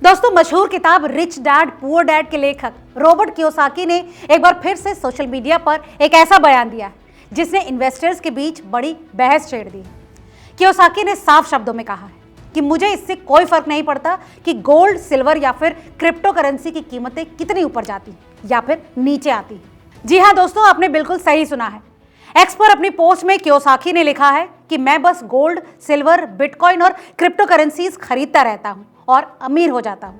दोस्तों, मशहूर किताब रिच डैड पुअर डैड के लेखक रॉबर्ट कियोसाकी ने एक बार फिर से सोशल मीडिया पर एक ऐसा बयान दिया जिसने इन्वेस्टर्स के बीच बड़ी बहस छेड़ दी। कियोसाकी ने साफ शब्दों में कहा है कि मुझे इससे कोई फर्क नहीं पड़ता कि गोल्ड, सिल्वर या फिर क्रिप्टो करेंसी की कीमतें कितनी ऊपर जाती या फिर नीचे आती। जी हाँ दोस्तों, आपने बिल्कुल सही सुना है। एक्स पर अपनी पोस्ट में कियोसाकी ने लिखा है कि मैं बस गोल्ड, सिल्वर, बिटकॉइन और क्रिप्टो करेंसीज खरीदता रहता हूं और अमीर हो जाता हूं।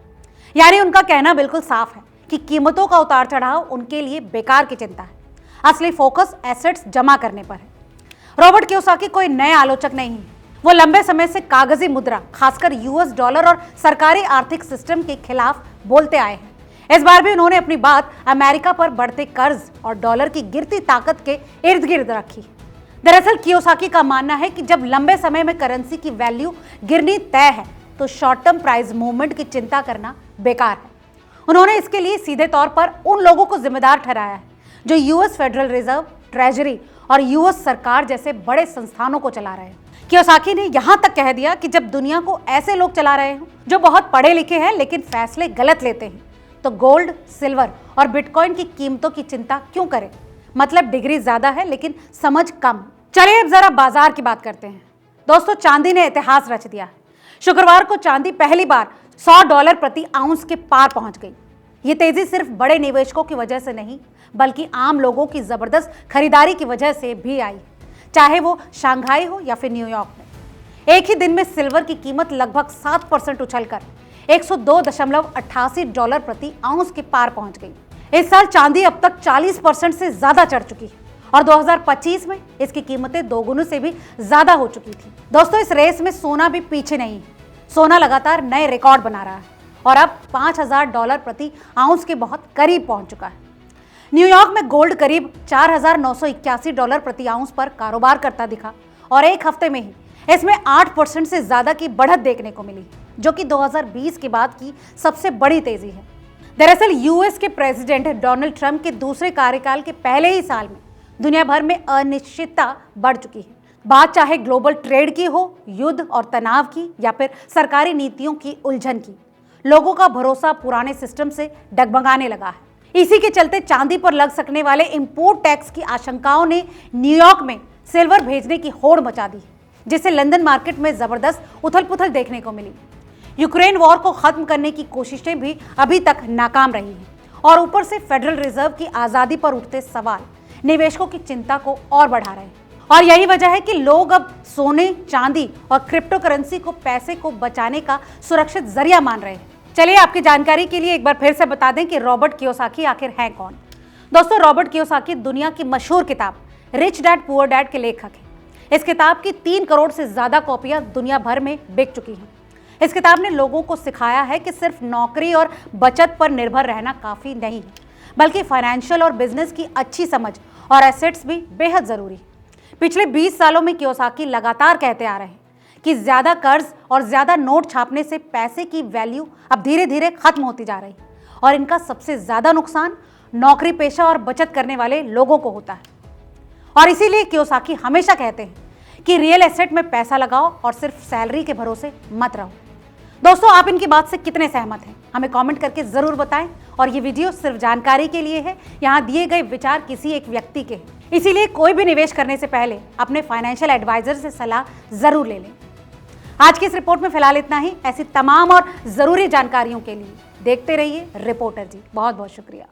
यानी उनका कहना बिल्कुल साफ है कि कीमतों का उतार चढ़ाव उनके लिए बेकार की चिंता है। असली फोकस एसेट्स जमा करने पर है। रॉबर्ट कियोसाकी कोई नए आलोचक नहीं है। वो लंबे समय से कागजी मुद्रा, खासकर यूएस डॉलर और सरकारी आर्थिक सिस्टम के खिलाफ बोलते आए हैं। इस बार भी उन्होंने अपनी बात अमेरिका पर बढ़ते कर्ज और डॉलर की गिरती ताकत के इर्द गिर्द रखी। दरअसल कियोसाकी का मानना है कि जब लंबे समय में करेंसी की वैल्यू गिरनी तय है तो शॉर्ट टर्म प्राइस मूवमेंट की चिंता करना बेकार है। उन्होंने इसके लिए सीधे तौर पर उन लोगों को जिम्मेदार ठहराया है जो यूएस फेडरल रिजर्व, ट्रेजरी और यूएस सरकार जैसे बड़े संस्थानों को चला रहे हैं। कियोसाकी ने यहां तक कह दिया कि जब दुनिया को ऐसे लोग चला रहे हों जो बहुत पढ़े लिखे हैं लेकिन फैसले गलत लेते हैं, तो गोल्ड, सिल्वर और बिटकॉइन की कीमतों की चिंता क्यों करें। मतलब डिग्री ज्यादा है लेकिन समझ कम। चलिए अब जरा बाजार की बात करते हैं। दोस्तों, चांदी ने इतिहास रच दिया है। शुक्रवार को चांदी पहली बार $100 प्रति आउंस के पार पहुंच गई। ये तेजी सिर्फ बड़े निवेशकों की वजह से नहीं बल्कि आम लोगों की जबरदस्त खरीदारी की वजह से भी आई, चाहे वो शंघाई हो या फिर न्यूयॉर्क में। एक ही दिन में सिल्वर की कीमत लगभग 7% उछलकर $102.88 प्रति आउंस के पार पहुंच गई। इस साल चांदी अब तक 40% से ज्यादा चढ़ चुकी है और 2025 में इसकी कीमतें दोगुनी से भी ज्यादा हो चुकी थी। दोस्तों, इस रेस में सोना भी पीछे नहीं है। सोना लगातार नए रिकॉर्ड बना रहा है और अब $5000 प्रति आउंस के बहुत करीब पहुंच चुका है। न्यूयॉर्क में गोल्ड करीब $4981 प्रति आउंस पर कारोबार करता दिखा और एक हफ्ते में ही इसमें 8% से ज्यादा की बढ़त देखने को मिली, जो कि 2020 के बाद की सबसे बड़ी तेजी है। दरअसल यूएस के प्रेसिडेंट डोनाल्ड ट्रंप के दूसरे कार्यकाल के पहले ही साल में दुनिया भर में अनिश्चितता बढ़ चुकी है। बात चाहे ग्लोबल ट्रेड की हो, युद्ध और तनाव की या फिर सरकारी नीतियों की उलझन की, लोगों का भरोसा पुराने सिस्टम से डगमगाने लगा है। इसी के चलते चांदी पर लग सकने वाले इंपोर्ट टैक्स की आशंकाओं ने न्यूयॉर्क में सिल्वर भेजने की होड़ मचा दी, जिससे लंदन मार्केट में जबरदस्त उथल पुथल देखने को मिली। यूक्रेन वॉर को खत्म करने की कोशिशें भी अभी तक नाकाम रही हैं और ऊपर से फेडरल रिजर्व की आजादी पर उठते सवाल निवेशकों की चिंता को और बढ़ा रहे हैं। और यही वजह है कि लोग अब सोने, चांदी और क्रिप्टो करेंसी को पैसे को बचाने का सुरक्षित जरिया मान रहे हैं। चलिए आपकी जानकारी के लिए एक बार फिर से बता दें कि रॉबर्ट कियोसाकी आखिर हैं कौन। दोस्तों, रॉबर्ट कियोसाकी दुनिया की मशहूर किताब रिच डैड पुअर डैड के लेखक हैं। इस किताब की 3 करोड़ से ज्यादा कॉपियां दुनिया भर में बिक चुकी हैं। इस किताब ने लोगों को सिखाया है कि सिर्फ नौकरी और बचत पर निर्भर रहना काफी नहीं है, बल्कि फाइनेंशियल और बिजनेस की अच्छी समझ और एसेट्स भी बेहद जरूरी है। पिछले 20 सालों में कियोसाकी लगातार कहते आ रहे हैं कि ज्यादा कर्ज और ज्यादा नोट छापने से पैसे की वैल्यू अब धीरे धीरे खत्म होती जा रही है और इनका सबसे ज्यादा नुकसान नौकरी पेशा और बचत करने वाले लोगों को होता है। और इसीलिए कियोसाकी हमेशा कहते हैं कि रियल एसेट में पैसा लगाओ और सिर्फ सैलरी के भरोसे मत रहो। दोस्तों, आप इनकी बात से कितने सहमत हैं, हमें कमेंट करके जरूर बताएं। और ये वीडियो सिर्फ जानकारी के लिए है। यहाँ दिए गए विचार किसी एक व्यक्ति के हैं, इसीलिए कोई भी निवेश करने से पहले अपने फाइनेंशियल एडवाइजर से सलाह जरूर ले लें। आज की इस रिपोर्ट में फिलहाल इतना ही। ऐसी तमाम और जरूरी जानकारियों के लिए देखते रहिए रिपोर्टर जी। बहुत बहुत शुक्रिया।